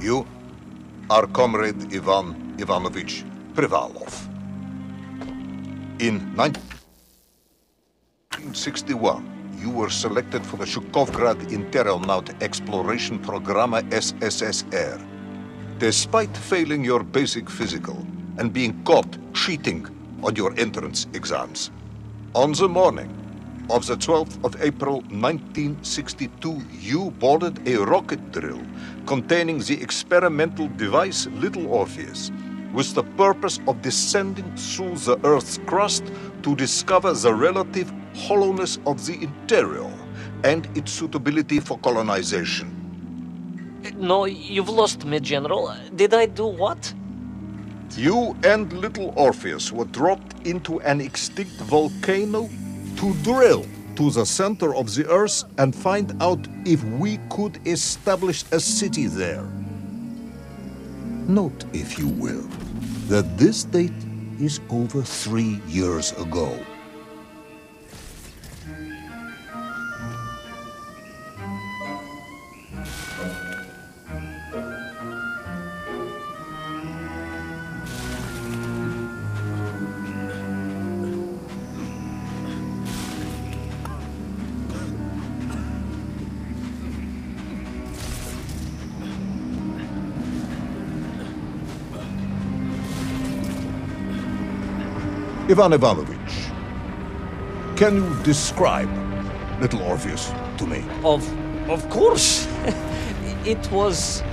You are Comrade Ivan Ivanovich Privalov. In 1961, you were selected for the Shukovgrad Internaut Exploration Program SSSR. Despite failing your basic physical and being caught cheating on your entrance exams, on the morning of the 12th of April 1962, you boarded a rocket drill containing the experimental device Little Orpheus, with the purpose of descending through the Earth's crust to discover the relative hollowness of the interior and its suitability for colonization. No, you've lost me, General. Did I do what? You and Little Orpheus were dropped into an extinct volcano to drill to the center of the Earth and find out if we could establish a city there. Note, if you will, that this date is over 3 years ago. Ivan Ivanovich, can you describe Little Orpheus to me? Of course. It was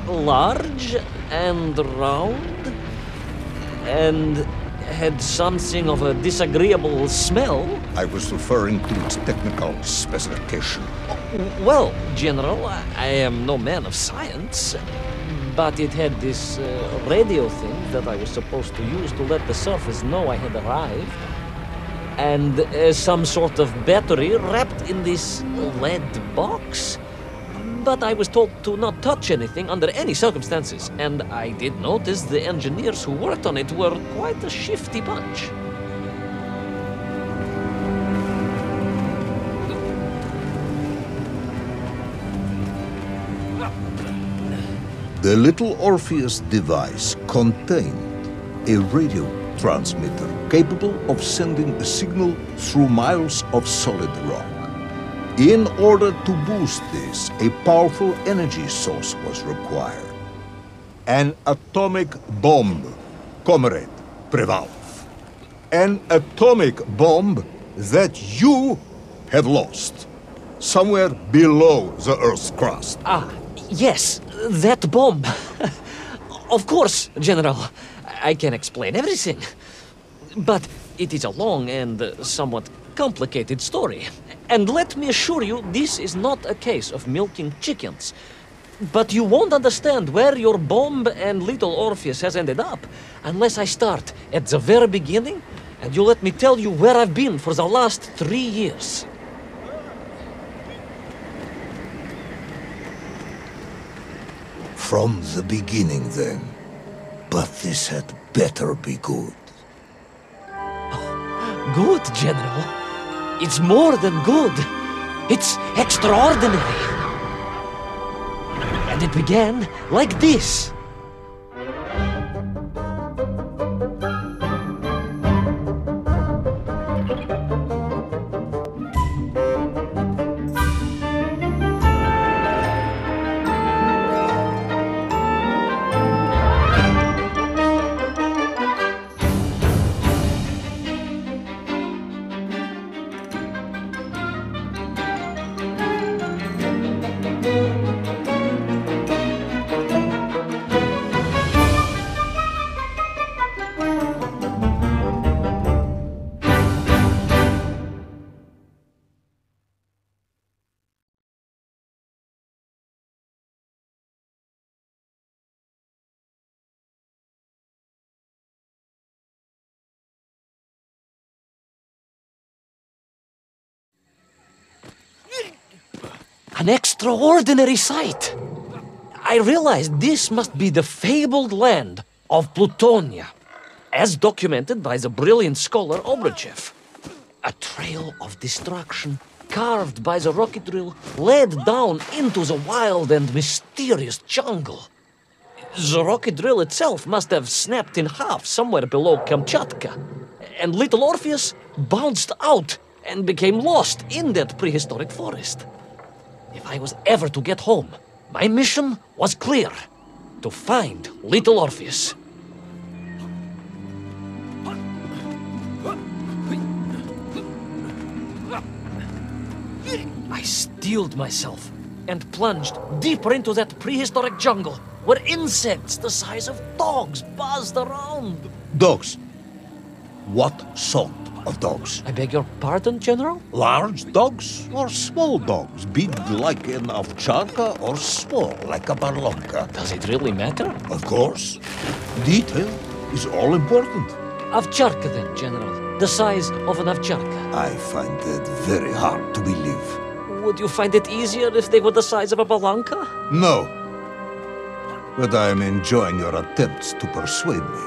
large and round and had something of a disagreeable smell. I was referring to its technical specification. Well, General, I am no man of science, but it had this radio thing that I was supposed to use to let the surface know I had arrived, and some sort of battery wrapped in this lead box. But I was told to not touch anything under any circumstances, and I did notice the engineers who worked on it were quite a shifty bunch. The Little Orpheus device contained a radio transmitter capable of sending a signal through miles of solid rock. In order to boost this, a powerful energy source was required. An atomic bomb, Comrade Privalov. An atomic bomb that you have lost somewhere below the Earth's crust. Ah, yes, that bomb. Of course, General. I can explain everything. But it is a long and somewhat complicated story. And let me assure you, this is not a case of milking chickens. But you won't understand where your bomb and Little Orpheus has ended up unless I start at the very beginning and you let me tell you where I've been for the last 3 years. From the beginning, then. But this had better be good. Good, General. It's more than good. It's extraordinary. And it began like this. An extraordinary sight. I realized this must be the fabled land of Plutonia, as documented by the brilliant scholar Obruchev. A trail of destruction carved by the rocket drill led down into the wild and mysterious jungle. The rocket drill itself must have snapped in half somewhere below Kamchatka. And little Orpheus bounced out and became lost in that prehistoric forest. If I was ever to get home, my mission was clear: to find little Orpheus. I steeled myself and plunged deeper into that prehistoric jungle where insects the size of dogs buzzed around. Dogs. What sort of dogs? I beg your pardon, General? Large dogs or small dogs? Big like an ovcharka or small like a barlonka? Does it really matter? Of course. Detail is all important. Ovcharka then, General. The size of an ovcharka. I find that very hard to believe. Would you find it easier if they were the size of a balanka? No. But I am enjoying your attempts to persuade me.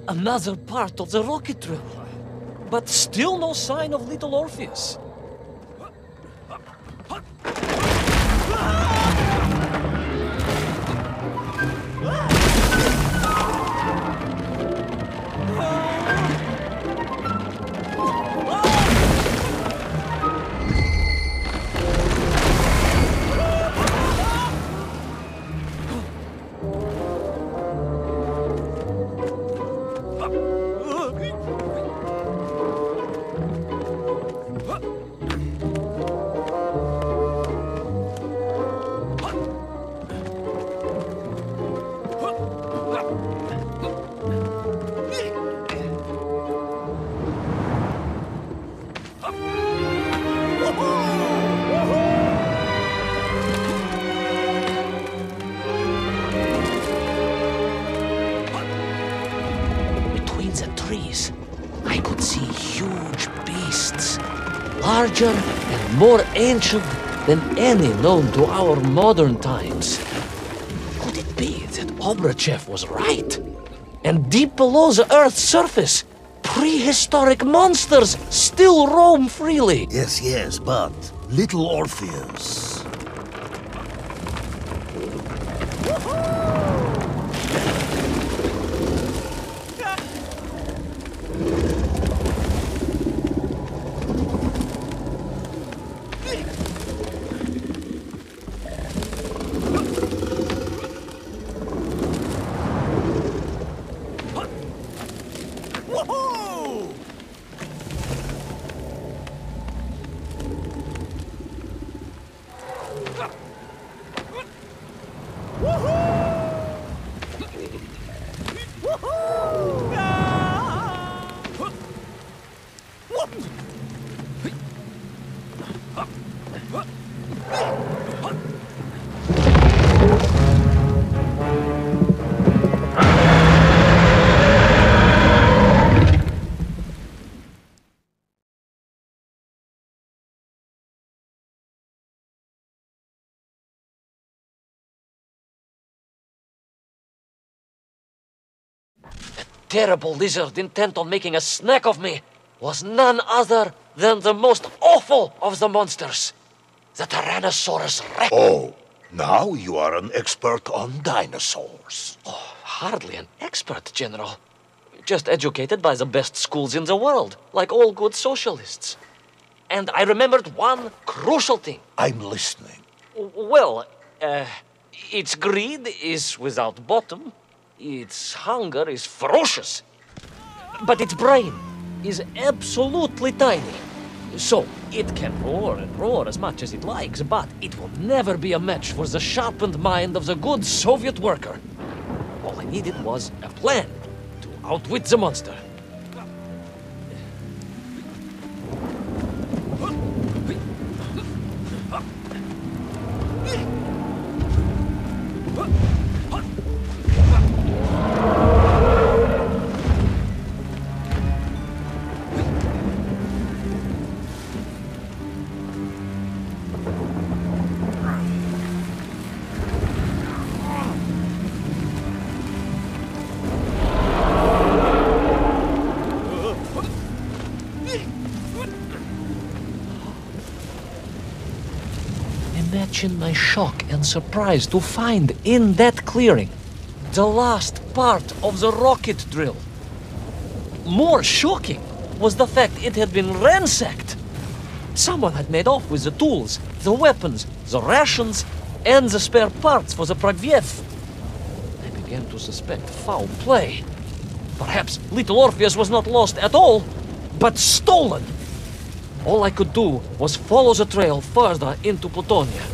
Another part of the rocket drill. But still no sign of little Orpheus. I could see huge beasts, larger and more ancient than any known to our modern times. Could it be that Obrachev was right? And deep below the Earth's surface, prehistoric monsters still roam freely? Yes, but little Orpheus. Terrible lizard intent on making a snack of me was none other than the most awful of the monsters, the Tyrannosaurus Rex. Oh, now you are an expert on dinosaurs. Oh, hardly an expert, General. Just educated by the best schools in the world, like all good socialists. And I remembered one crucial thing. I'm listening. Well, its greed is without bottom. Its hunger is ferocious, But its brain is absolutely tiny. So, it can roar and roar as much as it likes, but it will never be a match for the sharpened mind of the good Soviet worker. All I needed was a plan to outwit the monster. Imagine my shock and surprise to find in that clearing the last part of the rocket drill. More shocking was the fact it had been ransacked. Someone had made off with the tools, the weapons, the rations, and the spare parts for the Pragviev. I began to suspect foul play. Perhaps little Orpheus was not lost at all, but stolen. All I could do was follow the trail further into Plutonia.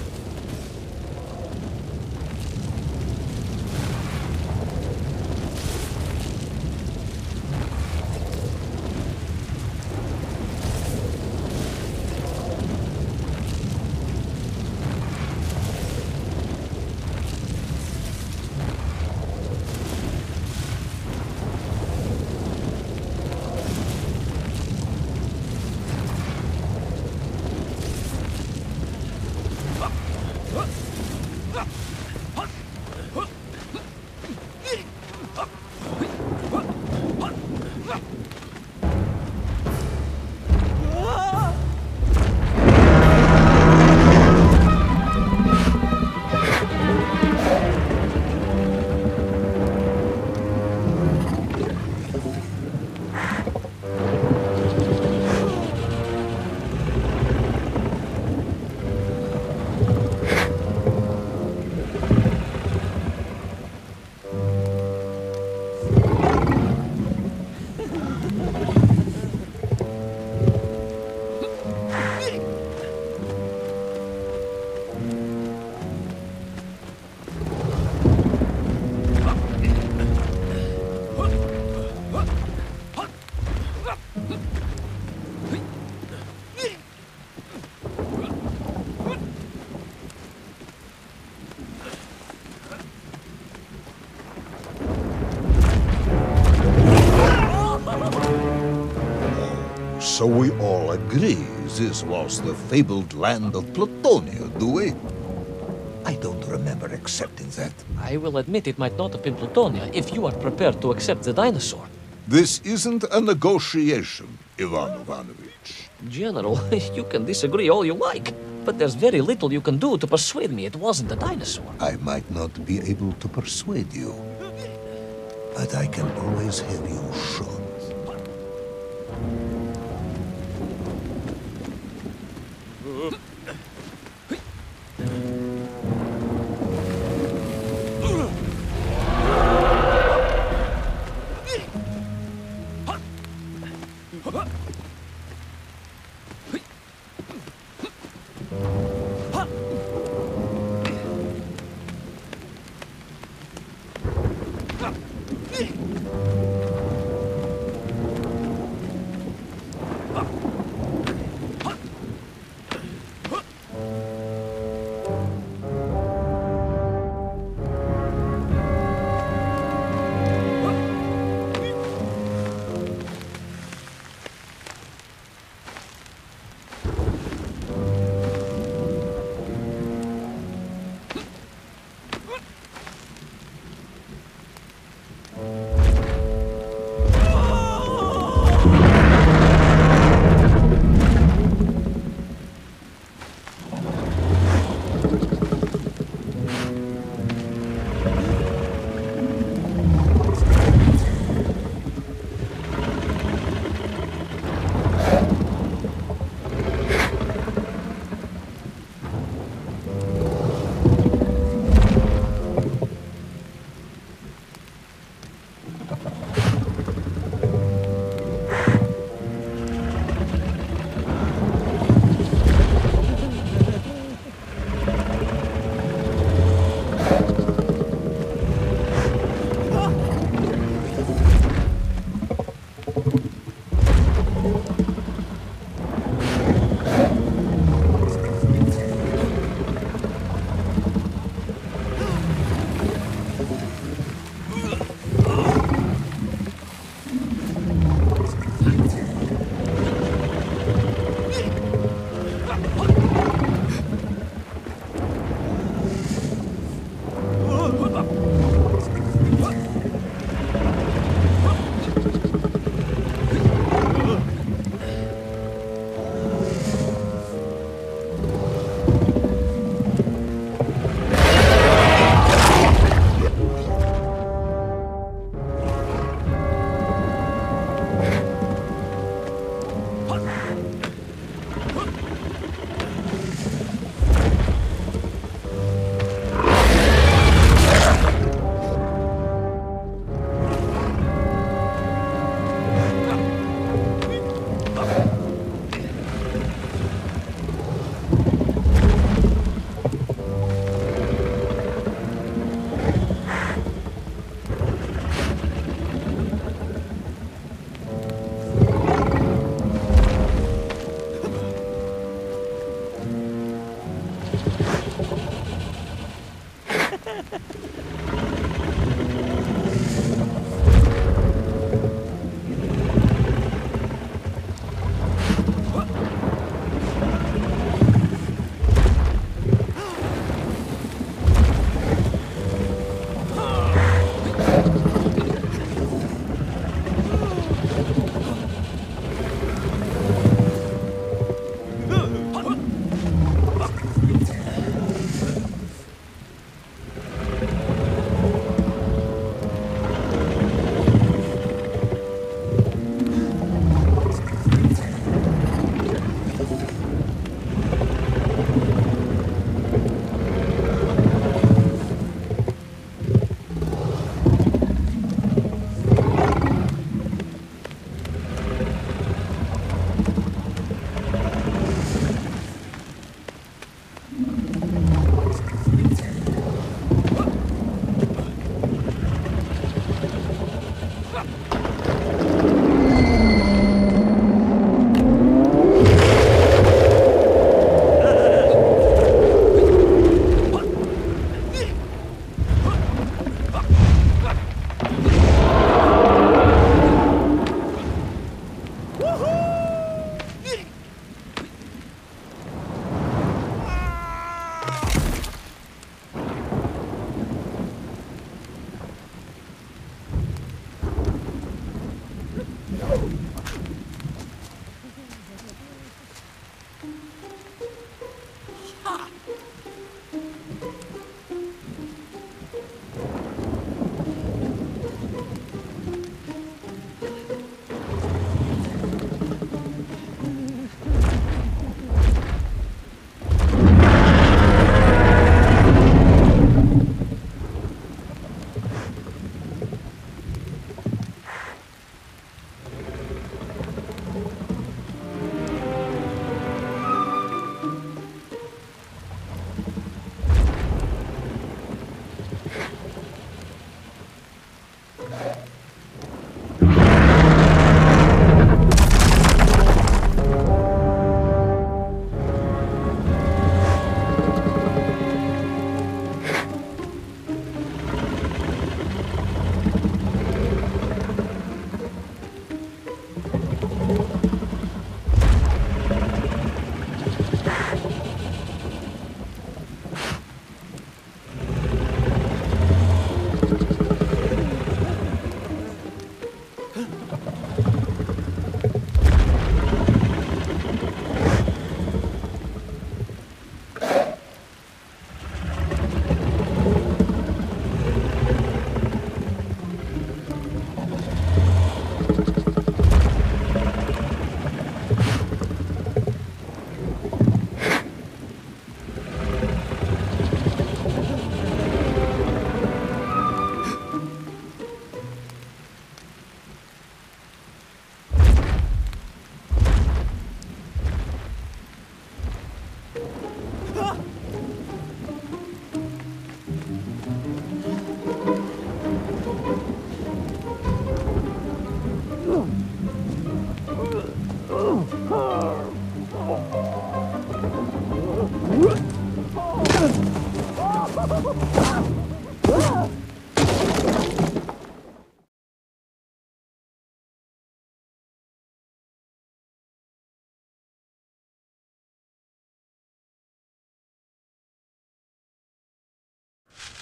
So we all agree this was the fabled land of Plutonia, do we? I don't remember accepting that. I will admit it might not have been Plutonia if you are prepared to accept the dinosaur. This isn't a negotiation, Ivan Ivanovich. General, you can disagree all you like, but there's very little you can do to persuade me it wasn't a dinosaur. I might not be able to persuade you, but I can always have you shot.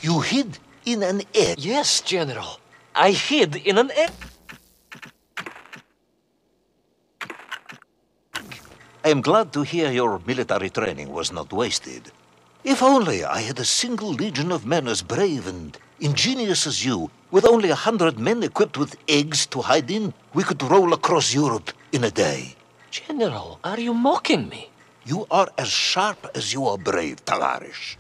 You hid in an egg. Yes, General. I hid in an egg. I am glad to hear your military training was not wasted. If only I had a single legion of men as brave and ingenious as you, with only 100 men equipped with eggs to hide in, we could roll across Europe in a day. General, are you mocking me? You are as sharp as you are brave, Tavarish.